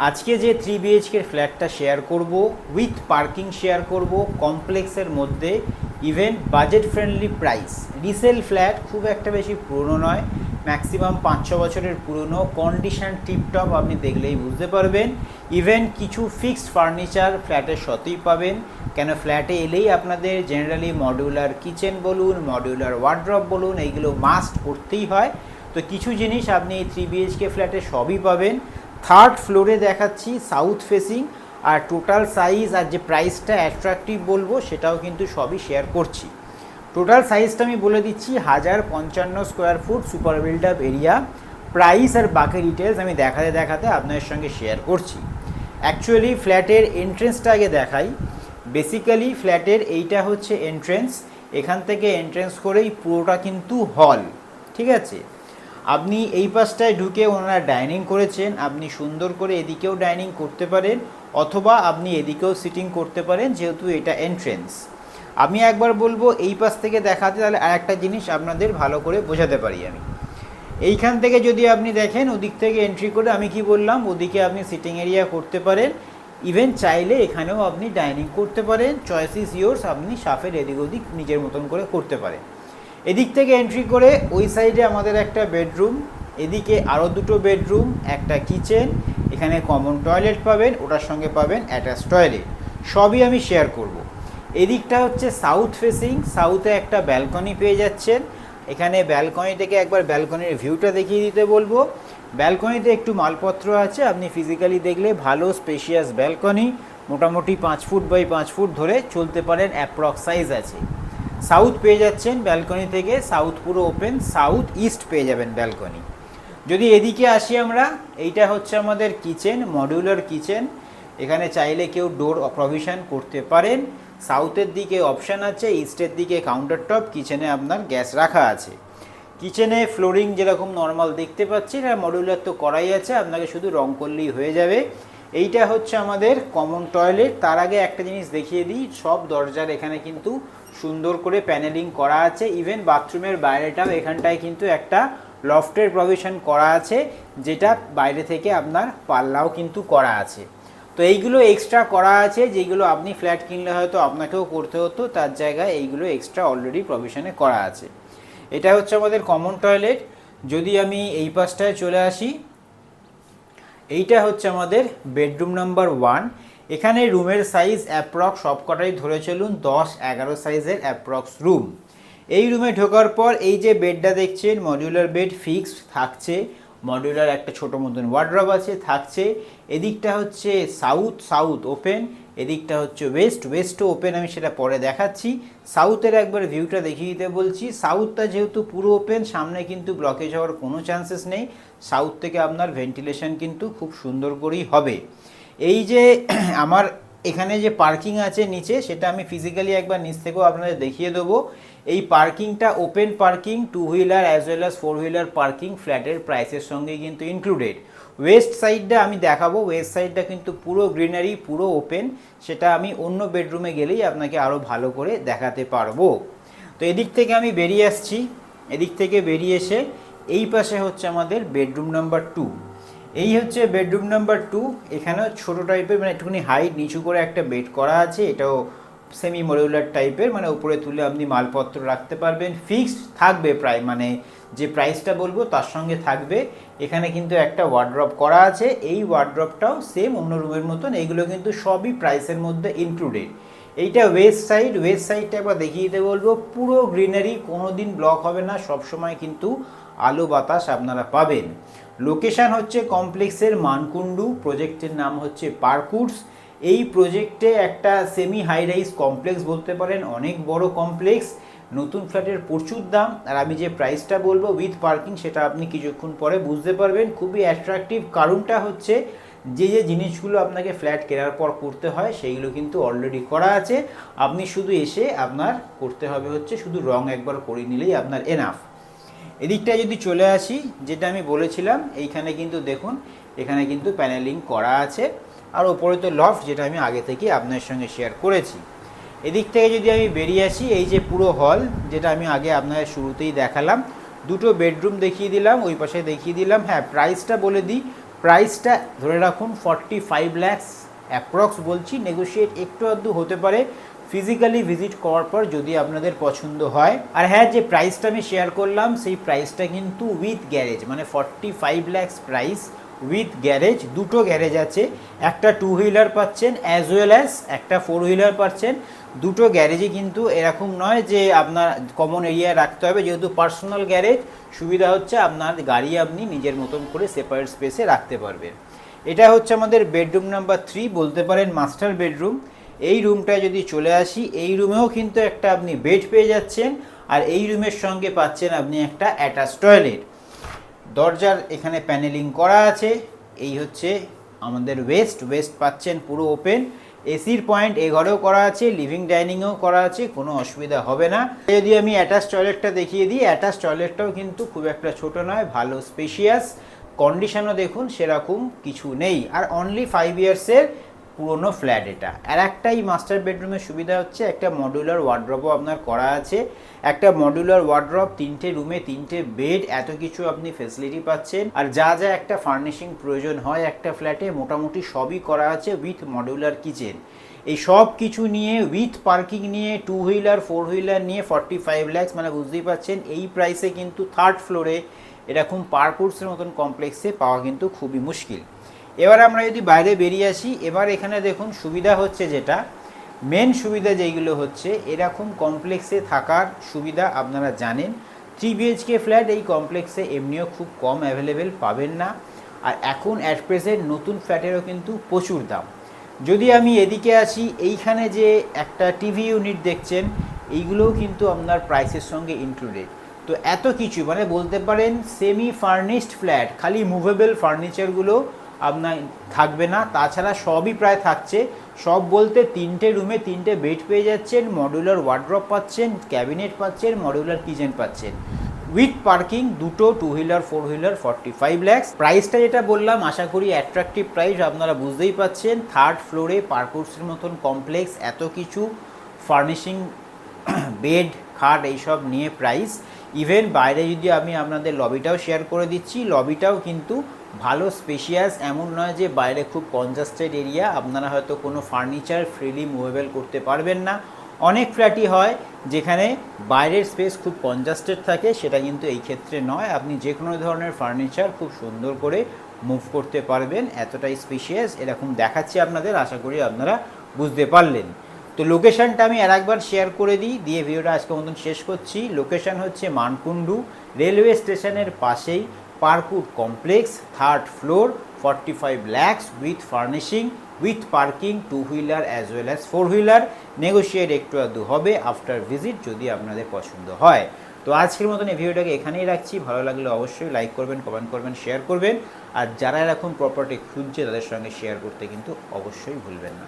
আজকে যে 3 BHK ফ্ল্যাটটা শেয়ার করব উইথ পার্কিং শেয়ার করব কমপ্লেক্সের মধ্যে, even budget friendly price. Resale flat, খুব একটা বেশি পুরনো নয়, ম্যাক্সিমাম 5-6 বছরের পুরনো, কন্ডিশন টিপটপ, আপনি দেখলেই বুঝতে পারবেন। ইভেন কিছু ফিক্সড ফার্নিচার ফ্ল্যাটের সাথেই পাবেন, কেন ফ্ল্যাটে এলেই আপনাদের জেনারেলি মডিউলার কিচেন বলুন, মডিউলার ওয়ার্ড্রপ বলুন, এইগুলো মাস্ট করতেই হয়। তো কিছু জিনিস আপনি এই 3 BHK ফ্ল্যাটে সবই পাবেন। থার্ড ফ্লোরে দেখাচ্ছি, সাউথ ফেসিং, আর টোটাল সাইজ আর যে প্রাইসটা অ্যাট্রাকটিভ বলবো সেটাও কিন্তু সবই শেয়ার করছি। টোটাল সাইজটা আমি বলে দিচ্ছি, 1055 square foot, super build up area. Price আর বাকি ডিটেলস আমি দেখাতে দেখাতে আপনাদের সঙ্গে শেয়ার করছি। অ্যাকচুয়ালি ফ্ল্যাটের এন্ট্রেন্সটা আগে দেখাই। বেসিক্যালি ফ্ল্যাটের এইটা হচ্ছে এন্ট্রেন্স, এখান থেকে এন্ট্রেন্স করেই পুরোটা কিন্তু হল, ঠিক আছে। আপনি এই পাশটায় ঢুকে ওনারা ডাইনিং করেছেন, আপনি সুন্দর করে এদিকেও ডাইনিং করতে পারেন, অথবা আপনি এদিকেও সিটিং করতে পারেন, যেহেতু এটা এন্ট্রেন্স। আমি একবার বলবো এই পাশ থেকে দেখাতে, তাহলে আর একটা জিনিস আপনাদের ভালো করে বোঝাতে পারি আমি। এইখান থেকে যদি আপনি দেখেন, ওদিক থেকে এন্ট্রি করে আমি কি বললাম, ওদিকে আপনি সিটিং এরিয়া করতে পারেন, ইভেন চাইলে এখানেও আপনি ডাইনিং করতে পারেন, চয়েস ইজ ইয়োর্স, আপনি সাফের এদিক ওদিক নিজের মতন করে করতে পারেন। এদিক থেকে এন্ট্রি করে ওই সাইডে আমাদের একটা বেডরুম, এদিকে আরও দুটো বেডরুম, একটা কিচেন, এখানে কমন টয়লেট পাবেন, ওটার সঙ্গে পাবেন অ্যাটাচ টয়লেট, সবই আমি শেয়ার করব। এদিকটা হচ্ছে সাউথ ফেসিং, সাউথে একটা ব্যালকনি পেয়ে যাচ্ছেন। এখানে ব্যালকনি থেকে একবার ব্যালকনির ভিউটা দেখিয়ে দিতে বলবো। ব্যালকনিতে একটু মালপত্র আছে, আপনি ফিজিক্যালি দেখলে ভালো স্পেশিয়াস ব্যালকনি, মোটামুটি 5 ফুট বাই 5 ফুট ধরে চলতে পারেন, অ্যাপ্রক্স সাইজ আছে। সাউথ পেয়ে যাচ্ছেন ব্যালকনি থেকে, সাউথ পুরো ওপেন, সাউথ ইস্ট পেয়ে যাবেন ব্যালকনি। যদি এদিকে আসি আমরা, এইটা হচ্ছে আমাদের কিচেন, মডিউলার কিচেন। এখানে চাইলে কেউ ডোর প্রভিশন করতে পারেন। সাউথের দিকে অপশান আছে, ইস্টের দিকে কাউন্টার টপ, কিচেনে আপনার গ্যাস রাখা আছে। কিচেনে ফ্লোরিং যেরকম নর্মাল দেখতে পাচ্ছেন, আর মডিউলার তো করাই আছে, আপনাকে শুধু রং করলেই হয়ে যাবে। এইটা হচ্ছে আমাদের কমন টয়লেট। তার আগে একটা জিনিস দেখিয়ে দিই, সব দরজার এখানে কিন্তু সুন্দর করে প্যানেলিং করা আছে, ইভেন বাথরুমের বাইরেটাও এখানটায় কিন্তু একটা লফটের প্রভিশন করা আছে, যেটা বাইরে থেকে আপনার পাল্লাও কিন্তু করা আছে। তো এইগুলো এক্সট্রা করা আছে, যেগুলো আপনি ফ্ল্যাট কিনলে হয়তো আপনাকেও করতে হতো, তার জায়গায় এইগুলো এক্সট্রা অলরেডি প্রভিশনে করা আছে। এটা হচ্ছে আমাদের কমন টয়লেট। যদি আমি এই পাশটায় চলে আসি, এইটা হচ্ছে আমাদের বেডরুম নাম্বার 1। এখানে রুমের সাইজ অ্যাপ্রক্স সবকটাই ধরে চলুন 10-11 সাইজের অ্যাপ্রক্স রুম। এই রুমে ঢোকার পর এই যে বেডটা দেখছেন, মডিউলার বেড ফিক্সড থাকছে, মডিউলার একটা ছোটো মতন ওয়ার্ড্রপ আছে থাকছে। এদিকটা হচ্ছে সাউথ ওপেন, এদিকটা হচ্ছে ওয়েস্টও ওপেন, আমি সেটা পরে দেখাচ্ছি। সাউথের একবার ভিউটা দেখিয়ে দিতে বলছি। সাউথটা যেহেতু পুরো ওপেন, সামনে কিন্তু ব্লকেজ হওয়ার কোনো চান্সেস নেই, সাউথ থেকে আপনার ভেন্টিলেশন কিন্তু খুব সুন্দর করেই হবে। এই যে আমার এখানে যে পার্কিং আছে নিচে, সেটা আমি ফিজিক্যালি একবার নিচ থেকেও আপনাদের দেখিয়ে দেবো। এই পার্কিংটা open parking, 2 wheeler as well as 4 wheeler parking ফ্ল্যাটের প্রাইসের সঙ্গে কিন্তু ইনক্লুডেড। ওয়েস্ট সাইডটা আমি দেখাবো, ওয়েস্ট সাইডটা কিন্তু পুরো গ্রিনারি, পুরো ওপেন, সেটা আমি অন্য বেডরুমে গেলেই আপনাকে আরও ভালো করে দেখাতে পারবো। তো এদিক থেকে আমি বেরিয়ে আসছি, এদিক থেকে বেরিয়ে এসে এই পাশে হচ্ছে আমাদের বেডরুম নাম্বার 2। এই হচ্ছে বেডরুম নাম্বার 2। এখানেও ছোটো টাইপের, মানে একটুখানি হাইট নিচু করে একটা বেড করা আছে, এটাও সেমি মডিউলার টাইপের, মানে উপরে তুলে আপনি মালপত্র রাখতে পারবেন। ফিক্সড থাকবে প্রায়, মানে যে প্রাইসটা বলবো তার সঙ্গে থাকবে। এখানে কিন্তু একটা ওয়ার্ড্রপ করা আছে, এই ওয়ার্ড্রপটাও সেম অন্য রুমের মতন, এইগুলো কিন্তু সবই প্রাইসের মধ্যে ইনক্লুডেড। এইটা ওয়েস্ট সাইডটা একবার দেখিয়ে দিতে বলবো, পুরো গ্রিনারি, কোনো দিন ব্লক হবে না, সবসময় কিন্তু আলো বাতাস আপনারা পাবেন। লোকেশান হচ্ছে কমপ্লেক্সের মানকুণ্ডু, প্রজেক্টের নাম হচ্ছে পার্কুডস। এই প্রজেক্টে একটা সেমি হাই রাইজ কমপ্লেক্স বলতে পারেন, অনেক বড় কমপ্লেক্স। নতুন ফ্ল্যাটের প্রচুর দাম, আর আমি যে প্রাইসটা বলবো উইথ পার্কিং, সেটা আপনি কিছুক্ষণ পরে বুঝতে পারবেন। খুবই অ্যাট্রাকটিভ, কারণটা হচ্ছে যে জিনিসগুলো আপনাকে ফ্ল্যাট কেনার পর করতে হয় সেইগুলো কিন্তু অলরেডি করা আছে। আপনি শুধু এসে আপনার করতে হবে হচ্ছে শুধু রং একবার করে নিলেই আপনার এনাফ। এদিকটায় যদি চলে আসি, যেটা আমি বলেছিলাম, এইখানে কিন্তু দেখুন, এখানে কিন্তু প্যানেলিং করা আছে, আর ওপরে তো লফট, যেটা আমি আগে থেকে আপনার সঙ্গে শেয়ার করেছি। এদিক থেকে যদি আমি বেরিয়ে আসি, এই যে পুরো হল, যেটা আমি আগে আপনাদের শুরুতেই দেখালাম, দুটো বেডরুম দেখিয়ে দিলাম, ওই পাশে দেখিয়ে দিলাম। হ্যাঁ, প্রাইসটা বলে দিই, প্রাইসটা ধরে রাখুন 45 lakhs অ্যাপ্রক্স বলছি, নেগোশিয়েট একটু আধটু হতে পারে ফিজিক্যালি ভিজিট করার পর যদি আপনাদের পছন্দ হয়। আর হ্যাঁ, যে প্রাইসটা আমি শেয়ার করলাম সেই প্রাইসটা কিন্তু উইথ গ্যারেজ, মানে 45 lakhs প্রাইস উইথ গ্যারেজ। দুটো গ্যারেজ আছে, একটা 2 হুইলার পাচ্ছেন অ্যাজ ওয়েল অ্যাজ একটা 4 হুইলার পাচ্ছেন। দুটো গ্যারেজই কিন্তু এরকম নয় যে আপনার কমন এরিয়ায় রাখতে হবে, যেহেতু পার্সোনাল গ্যারেজ সুবিধা হচ্ছে আপনার গাড়ি আপনি নিজের মতন করে সেপারেট স্পেসে রাখতে পারবেন। এটা হচ্ছে আমাদের বেডরুম নাম্বার 3, বলতে পারেন মাস্টার বেডরুম। এই রুমটায় যদি চলে আসি, এই রুমেও কিন্তু একটা আপনি বেড পেয়ে যাচ্ছেন, আর এই রুমের সঙ্গে পাচ্ছেন আপনি একটা অ্যাটাচ টয়লেট। দরজার এখানে প্যানেলিং করা আছে। এই হচ্ছে আমাদের ওয়েস্ট পাচ্ছেন পুরো ওপেন। এসির পয়েন্ট এ ঘরেও করা আছে, লিভিং ডাইনিংয়েও করা আছে, কোনো অসুবিধা হবে না। যদি আমি অ্যাটাচ টয়লেটটা দেখিয়ে দিই, অ্যাটাচ টয়লেটটাও কিন্তু খুব একটা ছোট নয়, ভালো স্পেশিয়াস। কন্ডিশনও দেখুন সেরকম কিছু নেই, আর অনলি 5 ইয়ার্সের পুরনো ফ্ল্যাট এটা। আর একটাই মাস্টার বেডরুমের সুবিধা হচ্ছে একটা মডুলার ওয়ার্ড্রপও আপনার করা আছে। একটা মডুলার ওয়ার্ড্রপ, 3টে রুমে 3টে বেড, এত কিছু আপনি ফেসিলিটি পাচ্ছেন। আর যা যা একটা ফার্নিশিং প্রয়োজন হয় একটা ফ্ল্যাটে মোটামুটি সবই করা আছে উইথ মডুলার কিচেন। এই সব কিছু নিয়ে উইথ পার্কিং নিয়ে 2 হুইলার 4 হুইলার নিয়ে 45 lakhs, মানে বুঝতেই পারছেন এই প্রাইসে কিন্তু থার্ড ফ্লোরে এরকম পার্কুরসের মতন কমপ্লেক্সে পাওয়া কিন্তু খুবই মুশকিল। এবার আমরা যদি বাইরে বেরিয়ে আসি, এবার এখানে দেখুন সুবিধা হচ্ছে যেটা মেন সুবিধা যেইগুলো হচ্ছে এরকম কমপ্লেক্সে থাকার সুবিধা আপনারা জানেন। 3 BHK ফ্ল্যাট এই কমপ্লেক্সে এমনিও খুব কম অ্যাভেলেবেল পাবেন না। আর এখন অ্যাট প্রেজেন্ট নতুন ফ্ল্যাটেরও কিন্তু প্রচুর দাম। যদি আমি এদিকে আসি, এইখানে যে একটা টিভি ইউনিট দেখছেন এইগুলোও কিন্তু আপনার প্রাইসের সঙ্গে ইনক্লুডেড। তো এত কিছু, মানে বলতে পারেন সেমি ফার্নিশড ফ্ল্যাট, খালি মুভেবল ফার্নিচারগুলো আপনার থাকবে না, তাছাড়া সবই প্রায় থাকছে। সব বলতে 3টে রুমে 3টে বেড পেয়ে যাচ্ছেন, মডুলার ওয়ার্ড্রপ পাচ্ছেন, ক্যাবিনেট পাচ্ছেন, মডুলার কিচেন পাচ্ছেন, উইথ পার্কিং, দুটো 2 হুইলার 4 হুইলার 45 lakhs। প্রাইসটা যেটা বললাম আশা করি অ্যাট্রাকটিভ প্রাইস, আপনারা বুঝতেই পাচ্ছেন। থার্ড ফ্লোরে পার্কুরসের মতন কমপ্লেক্স, এত কিছু ফার্নিশিং, বেড খাট এইসব নিয়ে প্রাইস। ইভেন বাইরে যদি আমি আপনাদের লবিটাও শেয়ার করে দিচ্ছি, লবিটাও কিন্তু ভালো স্পেশিয়াস। এমন নয় যে বাইরে খুব কনজাস্টেড এরিয়া, আপনারা হয়তো কোনো ফার্নিচার ফ্রিলি মুভেবল করতে পারবেন না। অনেক ফ্ল্যাটই হয় যেখানে বাইরের স্পেস খুব কনজাস্টেড থাকে, সেটা কিন্তু এই ক্ষেত্রে নয়। আপনি যে কোনো ধরনের ফার্নিচার খুব সুন্দর করে মুভ করতে পারবেন, এতটাই স্পেশিয়াস। এরকম দেখাচ্ছি আপনাদের, আশা করি আপনারা বুঝতে পারলেন। তো লোকেশানটা আমি আরেকবার শেয়ার করে দিই, দিয়ে ভিডিওটা আজকের মতন শেষ করছি। লোকেশান হচ্ছে মানকুণ্ডু রেলওয়ে স্টেশনের পাশেই Parkur complex, third floor, 45 lakhs with furnishing, with parking, 2 wheeler as well as 4 wheeler. Negotiate একটু আধটু হবে আফটার ভিজিট যদি আপনাদের পছন্দ হয়। তো আজকের মতন এই ভিডিওটাকে এখানেই রাখছি। ভালো লাগলে অবশ্যই লাইক করবেন, কমেন্ট করবেন, শেয়ার করবেন। আর যারা এরকম প্রপার্টি খুঁজছে তাদের সঙ্গে শেয়ার করতে কিন্তু অবশ্যই ভুলবেন না।